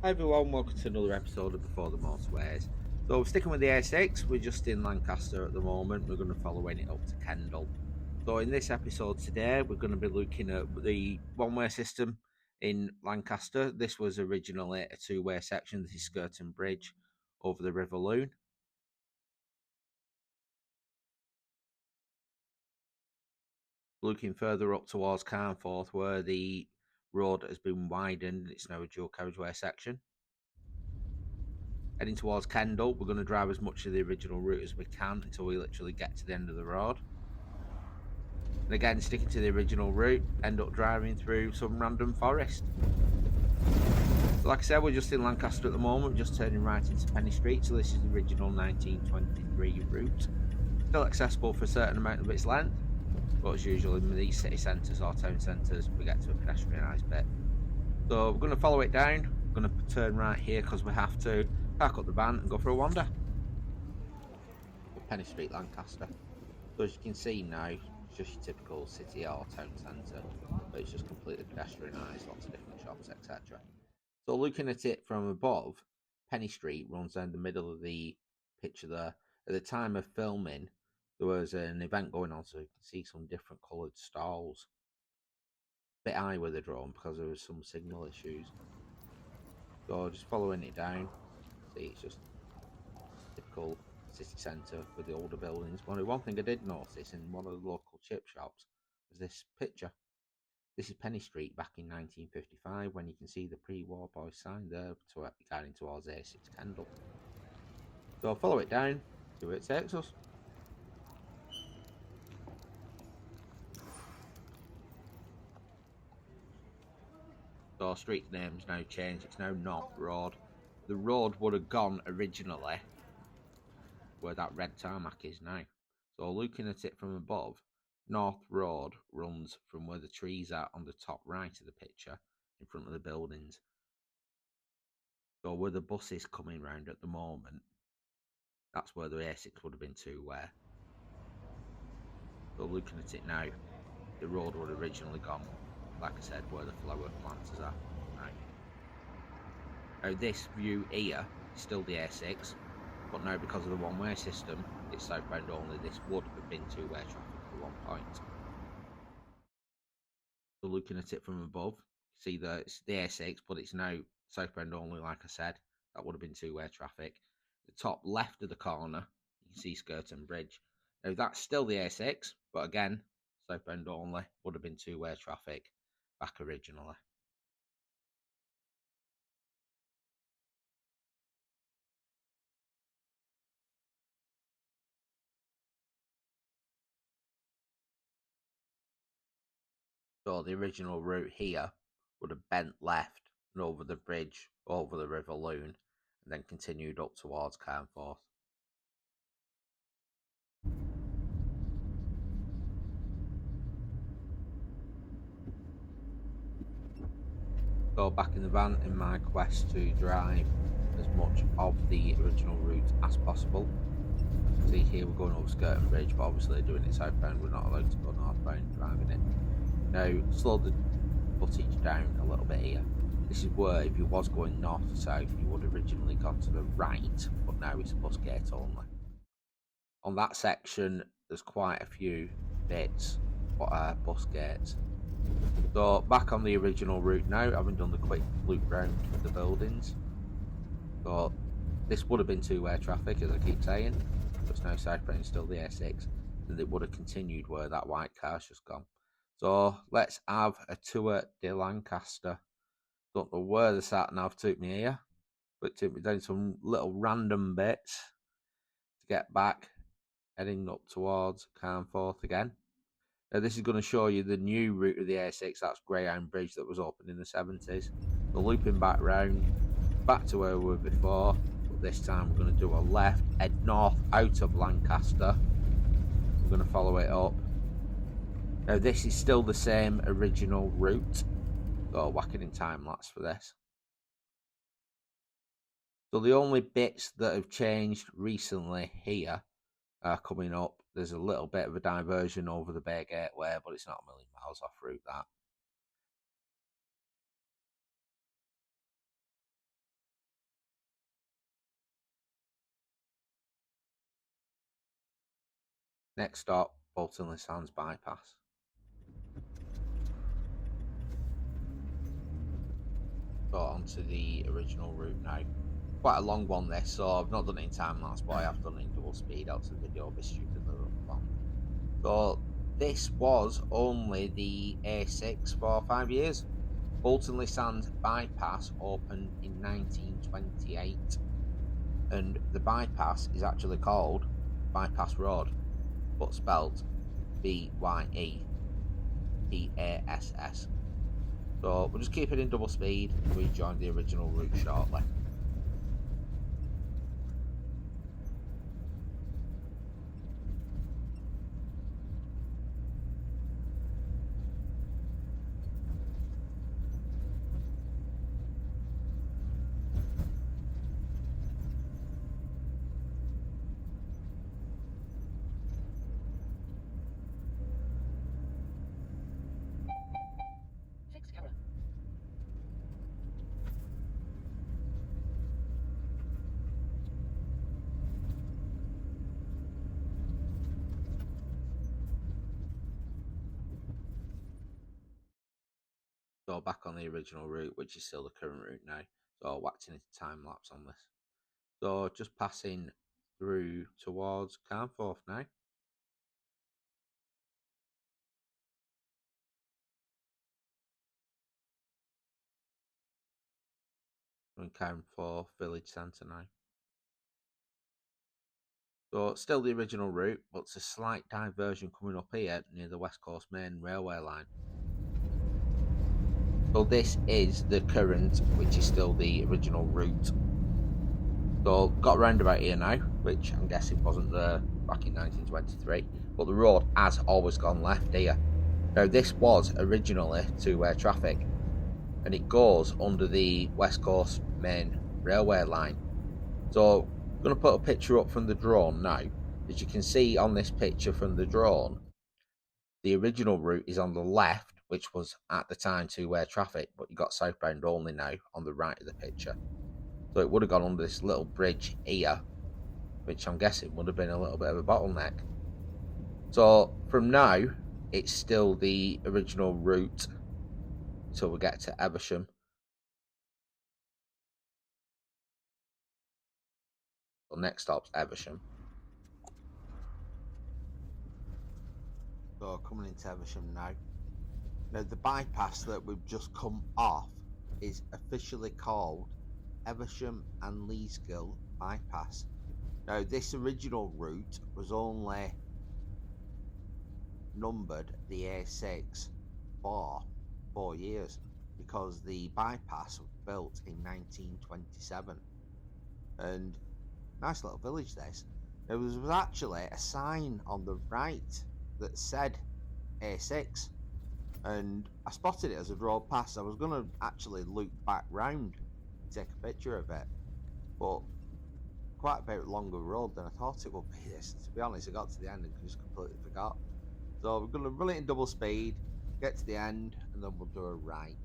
Hi everyone, welcome to another episode of Before the Motorways. So we're sticking with the A6, we're just in Lancaster at the moment, we're going to follow it up to Kendal. So in this episode today, we're going to be looking at the one-way system in Lancaster. This was originally a two-way section, this is Skirton Bridge over the River Lune. Looking further up towards Carnforth, where the road has been widened, it's now a dual carriageway section. Heading towards Kendal, we're going to drive as much of the original route as we can until we literally get to the end of the road. And again, sticking to the original route, end up driving through some random forest. So like I said, we're just in Lancaster at the moment, just turning right into Penny Street, so this is the original 1923 route. Still accessible for a certain amount of its length, but as usual in these city centres or town centres, we get to a pedestrianised bit. So we're going to follow it down, we're going to turn right here because we have to, park up the van and go for a wander. Penny Street, Lancaster. So as you can see now, it's just your typical city or town centre, but it's just completely pedestrianised, lots of different shops, etc. So looking at it from above, Penny Street runs down the middle of the picture there. At the time of filming, there was an event going on, so you can see some different coloured stalls. Bit high with the drone because there was some signal issues. So just following it down, see it's just typical city centre with the older buildings. One thing I did notice in one of the local chip shops was this picture. This is Penny Street back in 1955 when you can see the pre-war boys sign there guiding towards A6 Kendal. So I'll follow it down, see where it takes us. So our street's name's now changed, it's now North Road. The road would have gone originally where that red tarmac is now. So looking at it from above, North Road runs from where the trees are on the top right of the picture in front of the buildings. So where the bus is coming round at the moment, that's where the A6 would have been two-way. So looking at it now, the road would have originally gone, like I said, where the flower planters are. Right. Now this view here is still the A6, but now because of the one-way system, it's southbound only. This would have been two-way traffic at one point. So looking at it from above, see that it's the A6, but it's now southbound only, like I said. That would have been two-way traffic. The top left of the corner, you can see Skirton Bridge. Now that's still the A6, but again, southbound only, would have been two-way traffic back originally. So the original route here would have bent left and over the bridge, over the River Lune, and then continued up towards Carnforth. So back in the van in my quest to drive as much of the original route as possible. See here we're going over Skirton Bridge, but obviously doing it southbound, we're not allowed to go northbound driving it. Now slow the footage down a little bit here. This is where if you was going north to south you would originally gone to the right, but now it's bus gate only. On that section there's quite a few bits what are bus gates. So back on the original route now, having done the quick loop round the buildings. So this would have been two-way traffic, as I keep saying, but it's now southbound, still the A6, and it would have continued where that white car's just gone. So let's have a tour de Lancaster. Don't know where the sat nav took me here, but it took me down some little random bits to get back, heading up towards Carnforth again. This is going to show you the new route of the A6, that's Greyhound Bridge that was opened in the 70s. So looping back round, back to where we were before, but this time we're going to do a left, head north out of Lancaster. We're going to follow it up. Now this is still the same original route, so whacking in time lapse for this. So the only bits that have changed recently here are coming up. There's a little bit of a diversion over the Bay Gateway, but it's not a million miles off route that. Next stop, Bolton Le Sands bypass. So onto the original route now. Quite a long one this, so I've not done it in time lapse, but I have done it in double speed out to the video a bit stupidly long. So this was only the A6 for 5 years. Bolton Le Sands bypass opened in 1928, and the bypass is actually called Bypass Road, but spelled BYEPASS. So we'll just keep it in double speed and we join the original route shortly. So back on the original route, which is still the current route now. So whacked into time lapse on this. So just passing through towards Carnforth now. We're in Carnforth village centre now. So still the original route, but it's a slight diversion coming up here near the West Coast Main Railway line. So this is the current, which is still the original route. So got a roundabout here now, which I'm guessing wasn't there back in 1923, but the road has always gone left here. Now this was originally two-way traffic, and it goes under the West Coast Main Railway line. So I'm going to put a picture up from the drone now. As you can see on this picture from the drone, the original route is on the left, which was at the time two-way traffic, but you got southbound only now on the right of the picture. So it would have gone under this little bridge here, which I'm guessing would have been a little bit of a bottleneck. So from now, it's still the original route until we get to Heversham. So next stop's Heversham. So coming into Heversham now. Now the bypass that we've just come off is officially called Heversham and Leasgill bypass. Now this original route was only numbered the A6 for 4 years because the bypass was built in 1927, and nice little village this. There was actually a sign on the right that said A6, and I spotted it as I drove past. I was going to actually loop back round and take a picture of it, but quite a bit longer road than I thought it would be. This, to be honest, I got to the end and just completely forgot. So we're going to run it in double speed, get to the end, and then we'll do a right.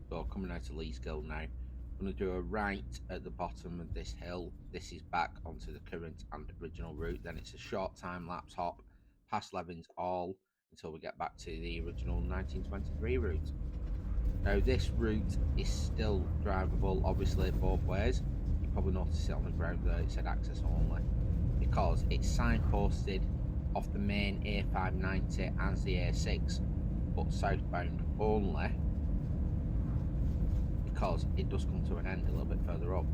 So coming out to Leasgill now, I'm going to do a right at the bottom of this hill. This is back onto the current and original route. Then it's a short time lapse hop past Levins all until we get back to the original 1923 route. Now this route is still drivable, obviously both ways. You probably noticed it on the ground there, it said access only, because it's signposted off the main A590 and the A6, but southbound only, because it does come to an end a little bit further up.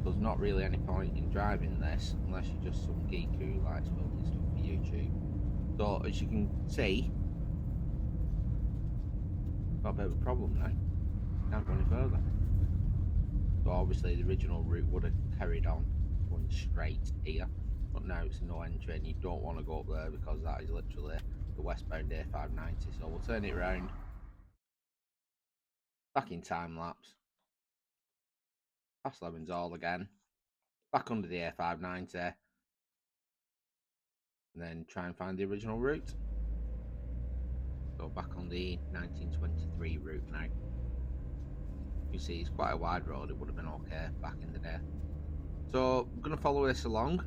There's not really any point in driving this unless you're just some geek who likes filming stuff for YouTube. So as you can see, got a bit of a problem now. Can't go any further. So obviously the original route would have carried on going straight here, but now it's no entry and you don't want to go up there because that is literally the westbound A590. So we'll turn it around, back in time lapse, past Leamington again, back under the A590, and then try and find the original route. Go back on the 1923 route now. You see it's quite a wide road, it would have been okay back in the day. So I'm going to follow this along.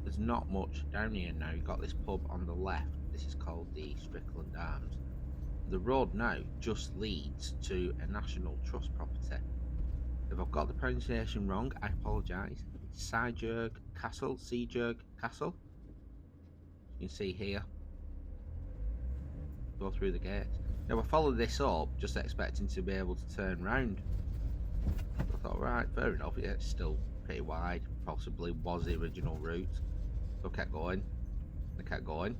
There's not much down here now. You've got this pub on the left. This is called the Strickland Arms. The road now just leads to a National Trust property. If I've got the pronunciation wrong, I apologise. It's Sizergh Castle. You can see here. Go through the gates. Now I followed this up just expecting to be able to turn round. I thought, right, fair enough, yeah, it's still pretty wide. Possibly was the original route. So I kept going. I kept going.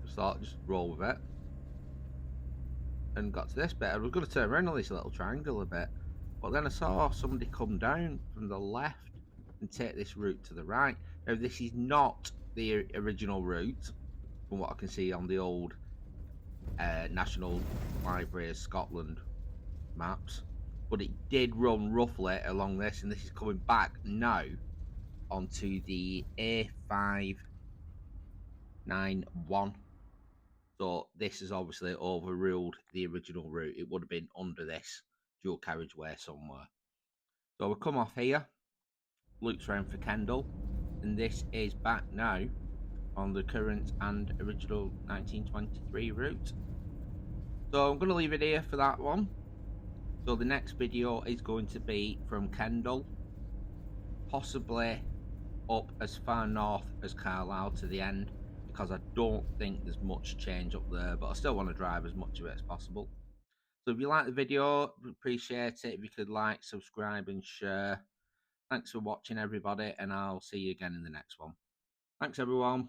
Just thought, just roll with it. And got to this bit. I was going to turn around on this little triangle a bit. But then I saw somebody come down from the left and take this route to the right. Now, this is not the original route, from what I can see on the old National Library of Scotland maps. But it did run roughly along this, and this is coming back now onto the A591. So this has obviously overruled the original route. It would have been under this dual carriageway somewhere. So we'll come off here, loops around for Kendal, and this is back now on the current and original 1923 route. So I'm going to leave it here for that one. So the next video is going to be from Kendal, possibly up as far north as Carlisle to the end, because I don't think there's much change up there, but I still want to drive as much of it as possible. So if you like the video, appreciate it if you could like, subscribe and share. Thanks for watching everybody, and I'll see you again in the next one. Thanks everyone.